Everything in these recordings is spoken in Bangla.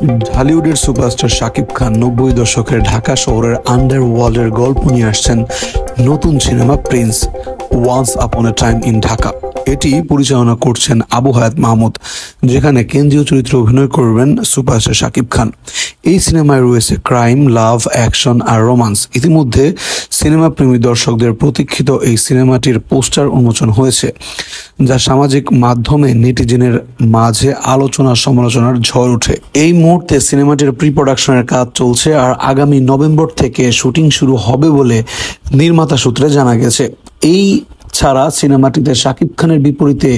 হলিউডের সুপারস্টার শাকিব খান 90 দশকের ঢাকা শহরের আন্ডারওয়ার্ল্ডের গল্প নিয়ে আসছেন নতুন cinema Prince once upon A time in Dhaka. এটি পরিচালনা করছেন আবু হায়াত মাহমুদ, যেখানে কেন্দ্রীয় চরিত্রে অভিনয় করবেন সুপারস্টার শাকিব খান। এই সিনেমায় রয়েছে ক্রাইম, লাভ, অ্যাকশন আর রোমান্স। ইতিমধ্যে সিনেমা প্রেমী দর্শকদের প্রতীক্ষিত এই সিনেমাটির পোস্টার উন্মোচন হয়েছে, যা সামাজিক মাধ্যমে নেটিজেনের মাঝে আলোচনা সমালোচনার ঝড় ওঠে। এই মুহূর্তে সিনেমাটির প্রি প্রোডাকশনের কাজ চলছে, আর আগামী নভেম্বর থেকে শুটিং শুরু হবে বলে নির্মাতা সূত্রে জানা গেছে। এই ছাড়া সিনেমাটিতে শাকিব খানের বিপরীতে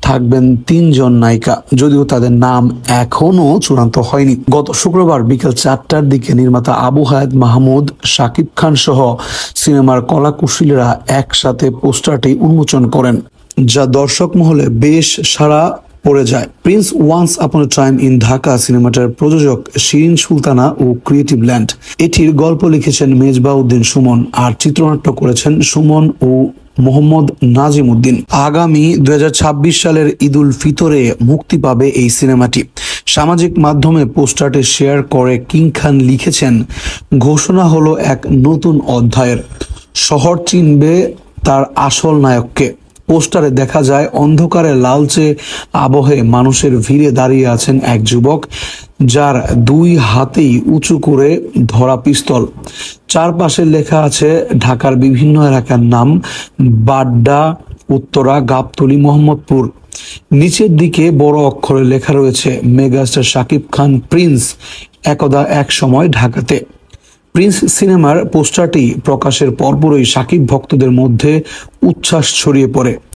থাকবেন 3 জন নায়িকা, যদিও তাদের নাম এখনো চূড়ান্ত হয়নি। গত শুক্রবার বিকেল 4টার দিকে নির্মাতা আবু হায়াত মাহমুদ, শাকিব খান সহ সিনেমার কলাকুশলীরা একসাথে পোস্টারটি উন্মোচন করেন, যা দর্শক মহলে বেশ সাড়া পড়ে যায়। Prince once upon A time in Dhaka সিনেমাটার প্রযোজক শিরিন সুলতানা ও ক্রিয়েটিভ ল্যান্ড। এটির গল্প লিখেছেন মেজবাউদ্দিন সুমন, আর চিত্রনাট্য করেছেন সুমন ও মোহাম্মদ নাজিম উদ্দিন। আগামী 2026 সালের ঈদুল ফিতরে মুক্তি পাবে এই সিনেমাটি। সামাজিক মাধ্যমে পোস্টারটি শেয়ার করে কিং খান লিখেছেন, ঘোষণা হলো এক নতুন অধ্যায়ের, শহর চিনবে তার আসল নায়ককে। পোস্টারে দেখা যায় অন্ধকারে লালচে আবহে মানুষের ভিড়ে দাঁড়িয়ে আছেন এক যুবক, যার 2 হাতেই উঁচু করে ধরা পিস্তল। চারপাশে লেখা আছে ঢাকার বিভিন্ন এলাকার নাম: বাড্ডা, উত্তরা, গাবতলী, মোহাম্মদপুর। নিচের দিকে বড় অক্ষরে লেখা রয়েছে, মেগাস্টার শাকিব খান প্রিন্স, একদা এক সময় ঢাকাতে। প্রিন্স সিনেমার পোস্টারটি প্রকাশের পরপরই শাকিব ভক্তদের মধ্যে উচ্ছ্বাস ছড়িয়ে পড়ে।